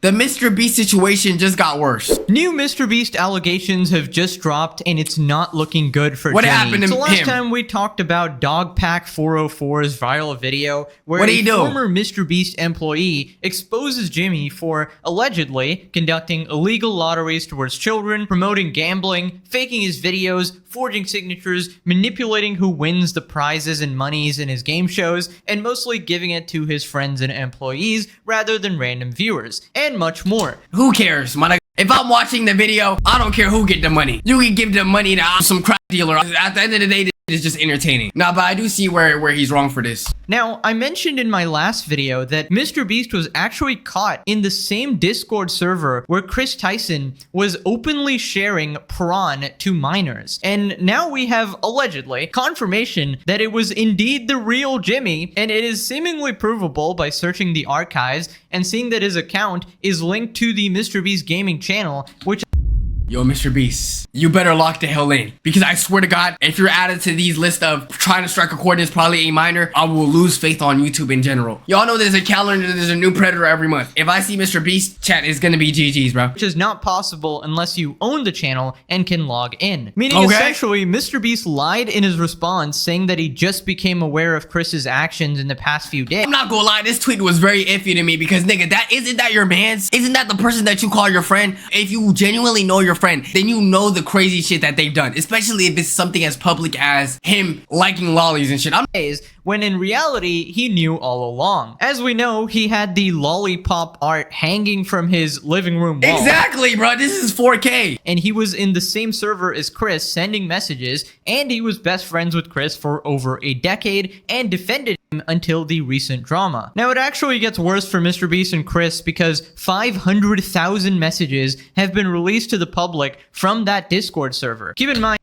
the MrBeast situation just got worse. New MrBeast allegations have just dropped, and it's not looking good for What Jimmy. happened to So last him? time we talked about Dogpack404's viral video where What did he do? former MrBeast employee exposes Jimmy for allegedly conducting illegal lotteries towards children, promoting gambling, faking his videos, forging signatures, manipulating who wins the prizes and monies in his game shows, and mostly giving it to his friends and employees rather than random viewers, and much more. Who cares, man? If I'm watching the video, I don't care who get the money. You can give the money to some crap dealer. At the end of the day, it's just entertaining. Nah, but I do see where he's wrong for this. Now, I mentioned in my last video that MrBeast was actually caught in the same Discord server where Chris Tyson was openly sharing prawn to minors. And now we have, allegedly, confirmation that it was indeed the real Jimmy, and it is seemingly provable by searching the archives and seeing that his account is linked to the MrBeast gaming channel, which Yo, MrBeast, you better lock the hell in. Because I swear to God, if you're added to these lists of trying to strike a chord is probably a minor, I will lose faith on YouTube in general. Y'all know there's a calendar, there's a new predator every month. If I see MrBeast, chat, it's gonna be GG's, bro. which is not possible unless you own the channel and can log in. Meaning essentially, MrBeast lied in his response saying that he just became aware of Chris's actions in the past few days. I'm not gonna lie, this tweet was very iffy to me because, nigga, isn't that your mans? Isn't that the person that you call your friend? If you genuinely know your friend, then you know the crazy shit that they've done, especially if it's something as public as him liking lollies and shit. When in reality, he knew all along. As we know, he had the lollipop art hanging from his living room wall. Exactly, bro. This is 4K. And he was in the same server as Chris, sending messages, and he was best friends with Chris for over a decade and defended him until the recent drama. Now, it actually gets worse for MrBeast and Chris because 500,000 messages have been released to the public from that Discord server. Keep in mind,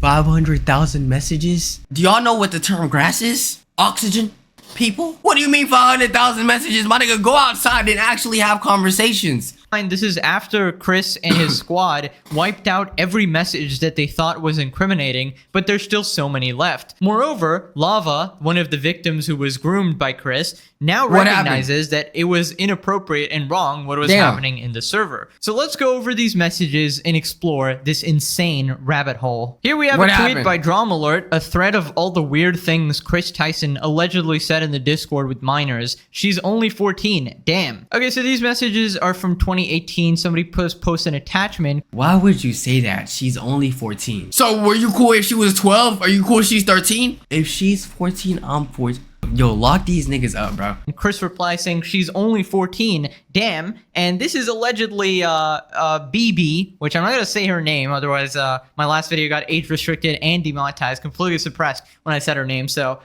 500,000 messages? Do y'all know what the term grass is? Oxygen? People? What do you mean 500,000 messages? My nigga, go outside and actually have conversations. this is after Chris and his squad wiped out every message that they thought was incriminating, but there's still so many left. Moreover, Lava, one of the victims who was groomed by Chris, now recognizes that it was inappropriate and wrong what was happening in the server. So let's go over these messages and explore this insane rabbit hole. Here we have a tweet by Drama Alert, a thread of all the weird things Chris Tyson allegedly said in the Discord with minors. She's only 14. Damn. Okay, so these messages are from 2018. Somebody post an attachment. Why would you say that? She's only 14. So were you cool if she was 12? Are you cool if she's 13? If she's 14, I'm 14. Yo, lock these niggas up, bro. And Chris replies saying she's only 14. Damn. And this is allegedly BB, which I'm not gonna say her name, otherwise my last video got age restricted and demonetized, completely suppressed when I said her name. So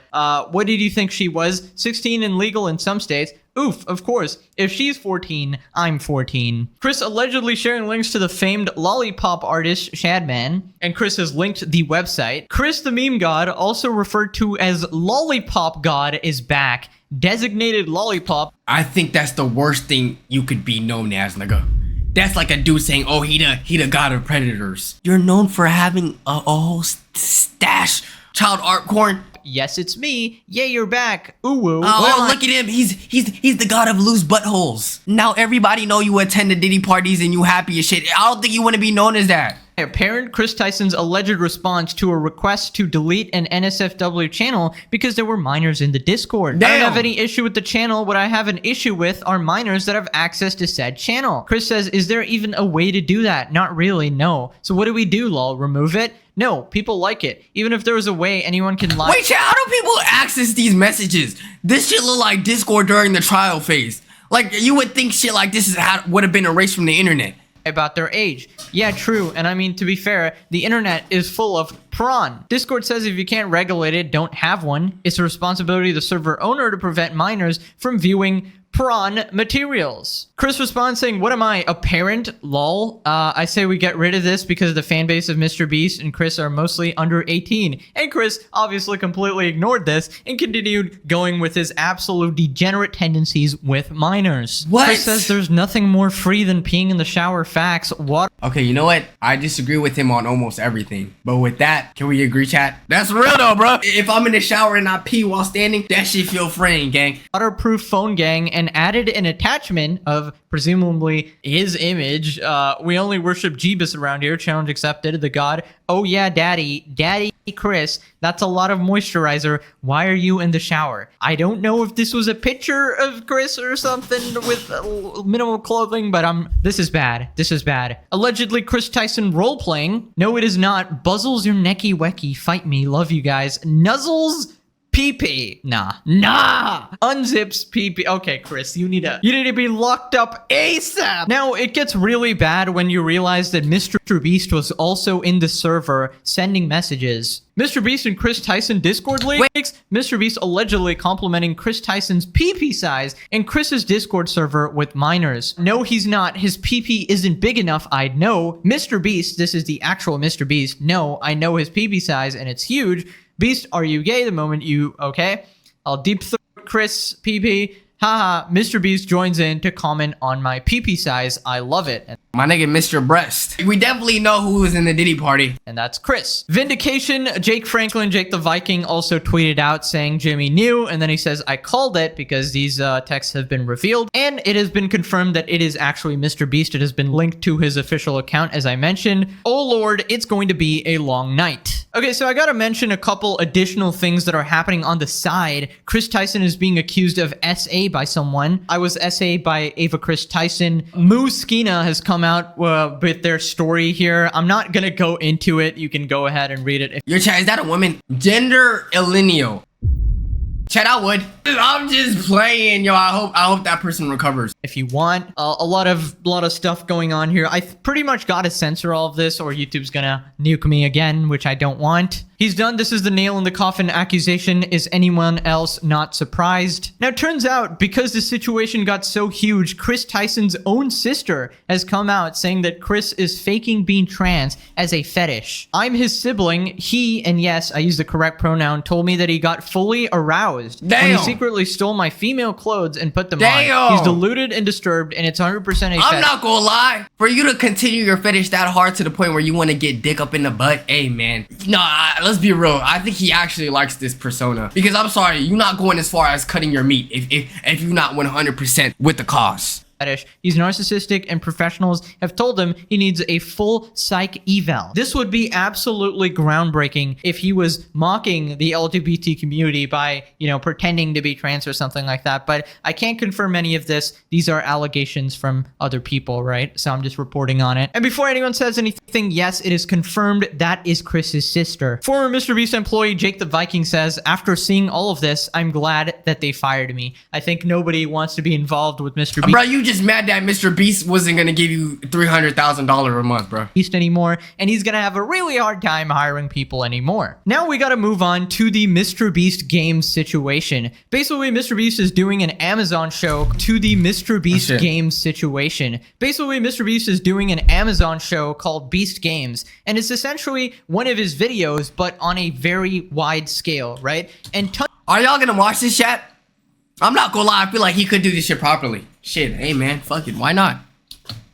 what did you think she was? 16 and legal in some states. Oof, of course. If she's 14, I'm 14. Chris allegedly sharing links to the famed lollipop artist Shadman, and Chris has linked the website. Chris the meme god, also referred to as Lollipop God, is back. Designated Lollipop. I think that's the worst thing you could be known as, nigga. That's like a dude saying, oh, he the god of predators. You're known for having a whole stash child art corn. Yes, it's me. Yeah, you're back. Ooh woo. Oh, look at him. He's the god of loose buttholes. Now everybody know you attend the Diddy parties and you happy as shit. I don't think you want to be known as that. Apparent Chris Tyson's alleged response to a request to delete an NSFW channel because there were minors in the Discord. Damn. I don't have any issue with the channel. What I have an issue with are minors that have access to said channel. Chris says, is there even a way to do that? Not really, no. So what do we do, lol? Remove it? No, people like it. Even if there was a way anyone can lie. Wait, chat, how do people access these messages? This shit look like Discord during the trial phase. Like, you would think shit like this would have been erased from the internet. About their age. Yeah, true. And I mean, to be fair, the internet is full of prawn. Discord says if you can't regulate it, don't have one. It's a responsibility of the server owner to prevent minors from viewing prawn materials. Chris responds saying, what am I, a parent? Lol. I say we get rid of this because the fan base of MrBeast and Chris are mostly under 18. And Chris obviously completely ignored this and continued going with his absolute degenerate tendencies with minors. What? Chris says there's nothing more free than peeing in the shower. Facts. What? Okay, you know what? I disagree with him on almost everything. But with that, can we agree, chat? That's real though, bro. If I'm in the shower and I pee while standing, that shit feel freeing, gang. Waterproof phone gang and and added an attachment of presumably his image. We only worship Jeebus around here. Challenge accepted. The god. Oh yeah, Daddy Chris. That's a lot of moisturizer. Why are you in the shower? I don't know if this was a picture of Chris or something with minimal clothing, but this is bad. This is bad. Allegedly, Chris Tyson role-playing. No, it is not. Buzzles your necky wecky. Fight me. Love you guys. Nuzzles PP. Nah. Unzips PP. Okay, Chris, you need to be locked up ASAP. Now, it gets really bad when you realize that MrBeast was also in the server sending messages. MrBeast and Chris Tyson Discord links. MrBeast allegedly complimenting Chris Tyson's PP size in Chris's Discord server with minors. No, he's not. His PP isn't big enough. I'd know. MrBeast, this is the actual MrBeast. No, I know his PP size and it's huge. Beast, are you gay? The moment you, okay? I'll deep throat Chris PP. Haha, MrBeast joins in to comment on my PP size. I love it. My nigga, Mr. Breast. We definitely know who was in the Diddy party. And that's Chris. Vindication, Jake Franklin, Jake the Viking, also tweeted out saying Jimmy knew. And then he says, I called it because these texts have been revealed. And it has been confirmed that it is actually MrBeast. It has been linked to his official account, as I mentioned. Oh Lord, it's going to be a long night. Okay, so I gotta mention a couple additional things that are happening on the side. Chris Tyson is being accused of SA by someone. I was SA by Ava Chris Tyson. Moose Skina has come out with their story here. I'm not gonna go into it. You can go ahead and read it. Your chat, is that a woman? Gender Illennial. Chat, I would. I'm just playing, yo. I hope that person recovers. If you want, a lot of stuff going on here. I pretty much gotta censor all of this, or YouTube's gonna nuke me again, which I don't want. He's done. This is the nail in the coffin accusation. Is anyone else not surprised? Now, turns out, because the situation got so huge, Chris Tyson's own sister has come out saying that Chris is faking being trans as a fetish. I'm his sibling. He, and yes, I use the correct pronoun, told me that he got fully aroused when he secretly stole my female clothes and put them on. He's deluded and disturbed, and it's 100% a fetish. I'm not gonna lie. For you to continue your fetish that hard to the point where you want to get dick up in the butt, hey, man. Nah, let's be real. I think he actually likes this persona. Because I'm sorry, you're not going as far as cutting your meat if you're not 100% with the cause. He's narcissistic, and professionals have told him he needs a full psych eval. This would be absolutely groundbreaking if he was mocking the LGBT community by, pretending to be trans or something like that. But I can't confirm any of this. These are allegations from other people, right? So I'm just reporting on it. And before anyone says anything, yes, it is confirmed that is Chris's sister. Former MrBeast employee Jake the Viking says, after seeing all of this, I'm glad that they fired me. I think nobody wants to be involved with MrBeast. Bro, you just mad that MrBeast wasn't gonna give you $300,000 a month, bro. Anymore, and he's gonna have a really hard time hiring people anymore. Now we gotta move on to the MrBeast game situation. Basically, MrBeast is doing an Amazon show to the MrBeast game situation. Basically, MrBeast is doing an Amazon show called Beast Games, and it's essentially one of his videos, but on a very wide scale, right? And are y'all gonna watch this, chat? I'm not gonna lie, I feel like he could do this shit properly. Shit, hey man, fuck it, why not?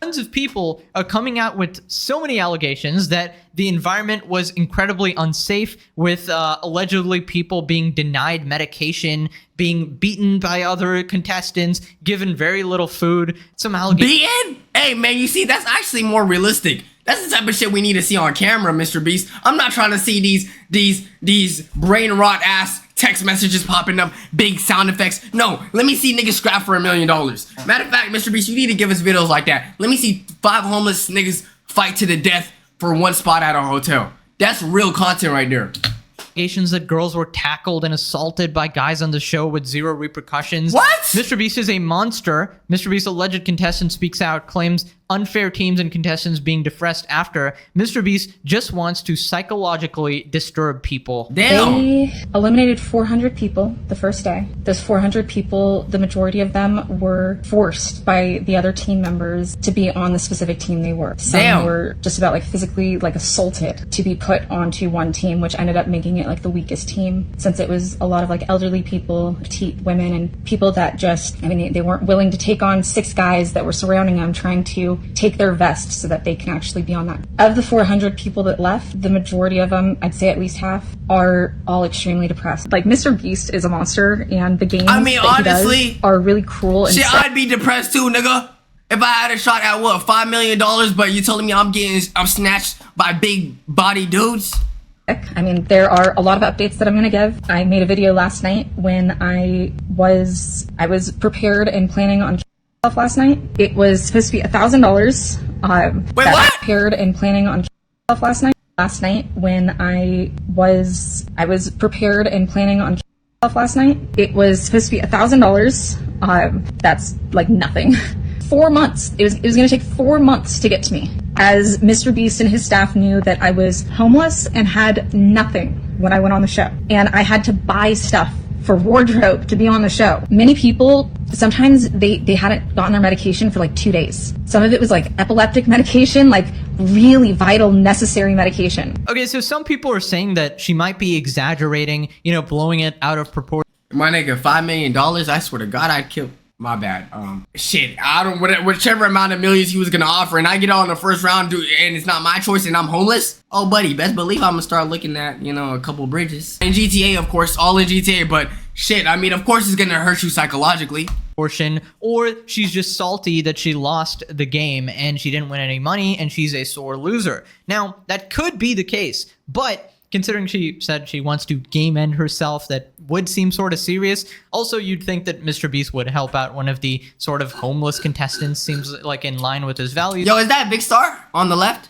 Tons of people are coming out with so many allegations that the environment was incredibly unsafe, with allegedly people being denied medication, being beaten by other contestants, given very little food. Some allegations. Beaten? Hey man, you see, that's actually more realistic. That's the type of shit we need to see on camera, MrBeast. I'm not trying to see these brain rot ass text messages popping up, big sound effects. No, let me see niggas scrap for $1 million. Matter of fact, MrBeast, you need to give us videos like that. Let me see 5 homeless niggas fight to the death for one spot at a hotel. That's real content right there. Allegations that girls were tackled and assaulted by guys on the show with zero repercussions. What? MrBeast is a monster. MrBeast alleged contestant speaks out, claims unfair teams and contestants being defressed after. MrBeast just wants to psychologically disturb people. Damn. They eliminated 400 people the first day. Those 400 people, the majority of them were forced by the other team members to be on the specific team they were. Some were just about physically assaulted to be put onto one team, which ended up making it the weakest team, since it was a lot of elderly people, petite women, and people that just, they weren't willing to take on 6 guys that were surrounding them trying to take their vest so that they can actually be on that. Of the 400 people that left, the majority of them, I'd say at least half, are all extremely depressed. Like, MrBeast is a monster, and the games that honestly, he does are really cruel. And I'd be depressed too, nigga. If I had a shot at what, $5 million, but you telling me I'm snatched by big body dudes? I mean, there are a lot of updates that I'm going to give. I made a video last night when I was prepared and planning on myself last night. It was supposed to be $1,000. Wait, what? Prepared and planning on myself last night. Last night when I was prepared and planning on myself last night. It was supposed to be $1,000. That's like nothing. 4 months. It was going to take 4 months to get to me. As MrBeast and his staff knew that I was homeless and had nothing when I went on the show. And I had to buy stuff for wardrobe to be on the show. Many people, sometimes they hadn't gotten their medication for like 2 days. Some of it was like epileptic medication, like really vital, necessary medication. Okay, so some people are saying that she might be exaggerating, you know, blowing it out of proportion. My nigga, $5 million, I swear to God, I'd kill. My bad. Shit, I don't, whichever amount of millions he was gonna offer, and I get on the first round, dude, and it's not my choice, and I'm homeless. Oh, buddy, best believe I'm gonna start looking at, you know, a couple bridges. In GTA, of course, all in GTA, but shit, I mean, of course it's gonna hurt you psychologically. Or she's just salty that she lost the game and she didn't win any money and she's a sore loser. Now, that could be the case, but considering she said she wants to game end herself, that would seem sort of serious. Also, you'd think that MrBeast would help out one of the sort of homeless contestants, seems like in line with his values. Yo, is that Big Star on the left?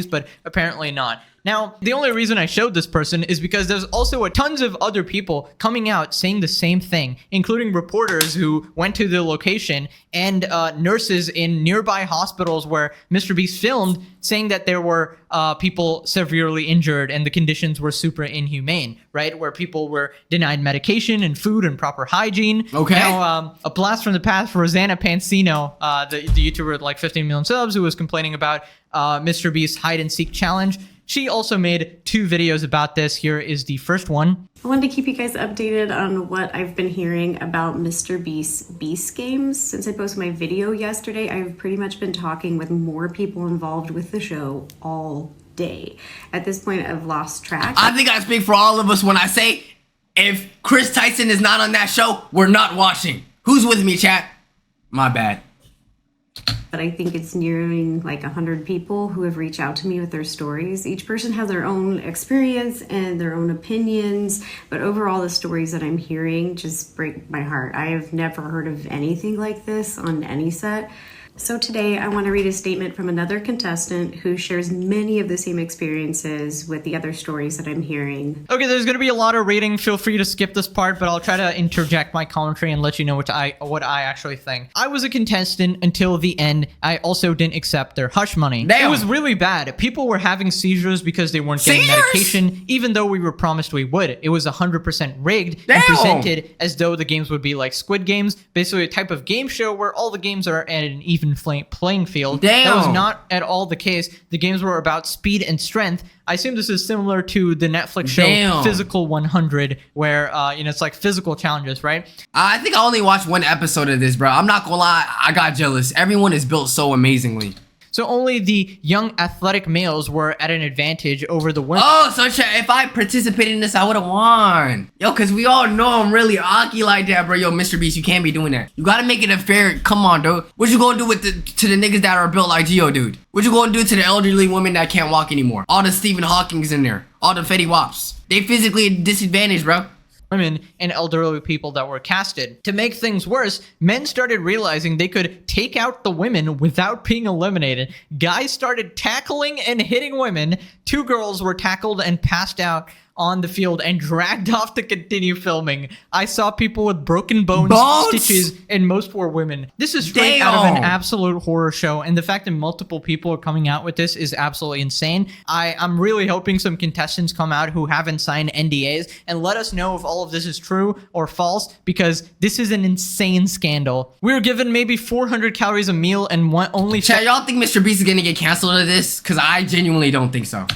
But apparently not. Now, the only reason I showed this person is because there's also tons of other people coming out saying the same thing, including reporters who went to the location and nurses in nearby hospitals where MrBeast filmed, saying that there were people severely injured and the conditions were super inhumane, right? Where people were denied medication and food and proper hygiene. Okay. Now, a blast from the past for Rosanna Pansino, the YouTuber with like 15 million subs, who was complaining about MrBeast's hide and seek challenge. She also made 2 videos about this. Here is the first one. I wanted to keep you guys updated on what I've been hearing about MrBeast's Beast games. Since I posted my video yesterday, I've pretty much been talking with more people involved with the show all day. At this point, I've lost track. I think I speak for all of us when I say, if Chris Tyson is not on that show, we're not watching. Who's with me, chat? My bad. But I think it's nearing like 100 people who have reached out to me with their stories. Each person has their own experience and their own opinions, but overall the stories that I'm hearing just break my heart. I have never heard of anything like this on any set. So today I want to read a statement from another contestant who shares many of the same experiences with the other stories that I'm hearing. Okay, there's going to be a lot of reading. Feel free to skip this part, but I'll try to interject my commentary and let you know what I actually think. I was a contestant until the end. I also didn't accept their hush money. Damn. It was really bad. People were having seizures because they weren't getting medication, even though we were promised we would. It was 100% rigged and presented as though the games would be like Squid Games, basically a type of game show where all the games are at an even playing field. Damn. That was not at all the case. The games were about speed and strength. I assume this is similar to the Netflix show Physical 100, where you know, it's like physical challenges, right? I think I only watched 1 episode of this, bro. I'm not gonna lie, I got jealous. Everyone is built so amazingly. So only the young athletic males were at an advantage over the women. Oh, so if I participated in this, I would have won. Yo, because we all know I'm really hockey like that, bro. Yo, MrBeast, you can't be doing that. You got to make it a fair, come on, dude. What you going to do with to the niggas that are built like Geo, dude? What you going to do to the elderly women that can't walk anymore? All the Stephen Hawkings in there. All the Fetty Wops. They physically disadvantaged, bro. Women and elderly people that were casted. To make things worse, men started realizing they could take out the women without being eliminated. Guys started tackling and hitting women. 2 girls were tackled and passed out on the field and dragged off to continue filming. I saw people with broken bones, stitches, and most were women. This is straight out of an absolute horror show, and the fact that multiple people are coming out with this is absolutely insane. I'm really hoping some contestants come out who haven't signed NDAs and let us know if all of this is true or false, because this is an insane scandal. We were given maybe 400 calories a meal and only... Chat, y'all think MrBeast is gonna get canceled of this? Because I genuinely don't think so.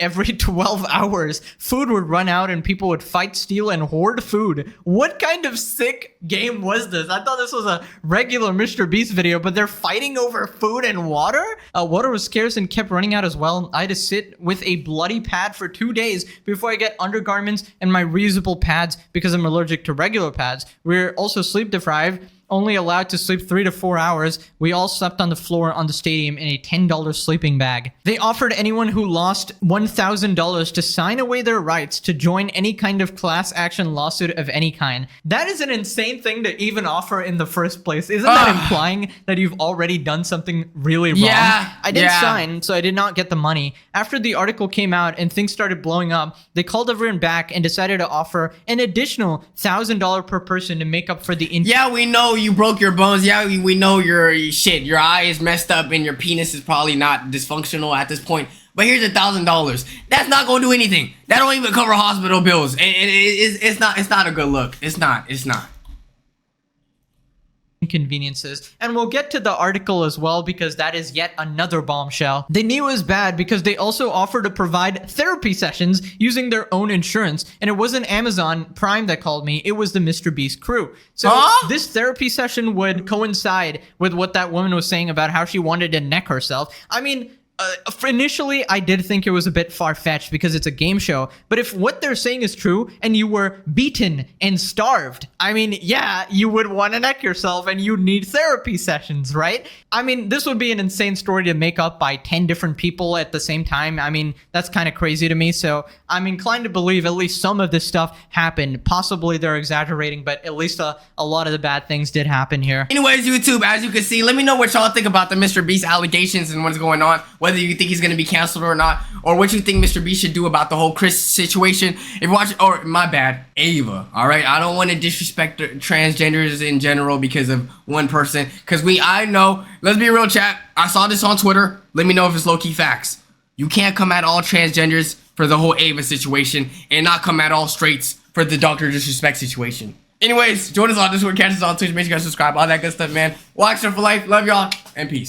Every 12 hours, food would run out and people would fight, steal, and hoard food. What kind of sick game was this? I thought this was a regular MrBeast video, but they're fighting over food and water? Water was scarce and kept running out as well. I had to sit with a bloody pad for 2 days before I get undergarments and my reusable pads because I'm allergic to regular pads. We're also sleep deprived, only allowed to sleep 3 to 4 hours. We all slept on the floor on the stadium in a $10 sleeping bag. They offered anyone who lost $1,000 to sign away their rights to join any kind of class action lawsuit of any kind. That is an insane thing to even offer in the first place. Isn't that implying that you've already done something really wrong? Yeah, I did sign, so I did not get the money. After the article came out and things started blowing up, they called everyone back and decided to offer an additional $1,000 per person to make up for the Yeah, we know you broke your bones. Yeah, we know your eye is messed up and your penis is probably not dysfunctional at this point. But here's $1,000. That's not gonna do anything. That don't even cover hospital bills. It's not a good look. It's not. Inconveniences. And we'll get to the article as well because that is yet another bombshell. They knew it was bad because they also offered to provide therapy sessions using their own insurance. And it wasn't Amazon Prime that called me, it was the MrBeast crew. So this therapy session would coincide with what that woman was saying about how she wanted to neck herself. I mean, initially, I did think it was a bit far-fetched because it's a game show. But if what they're saying is true and you were beaten and starved, I mean, yeah, you would want to neck yourself and you need therapy sessions, right? I mean, this would be an insane story to make up by 10 different people at the same time. I mean, that's kind of crazy to me. So I'm inclined to believe at least some of this stuff happened. Possibly they're exaggerating, but at least a lot of the bad things did happen here. Anyways, YouTube, as you can see, let me know what y'all think about the MrBeast allegations and what's going on. Whether you think he's gonna be canceled or not, or what you think MrBeast should do about the whole Chris situation. If you watch, or my bad, Ava. All right, I don't want to disrespect transgenders in general because of one person. Cause I know. Let's be real, chat. I saw this on Twitter. Let me know if it's low-key facts. You can't come at all transgenders for the whole Ava situation and not come at all straights for the Dr. Disrespect situation. Anyways, join us on Discord, catch us on Twitch, make sure you guys subscribe, all that good stuff, man. Watch for life. Love y'all and peace.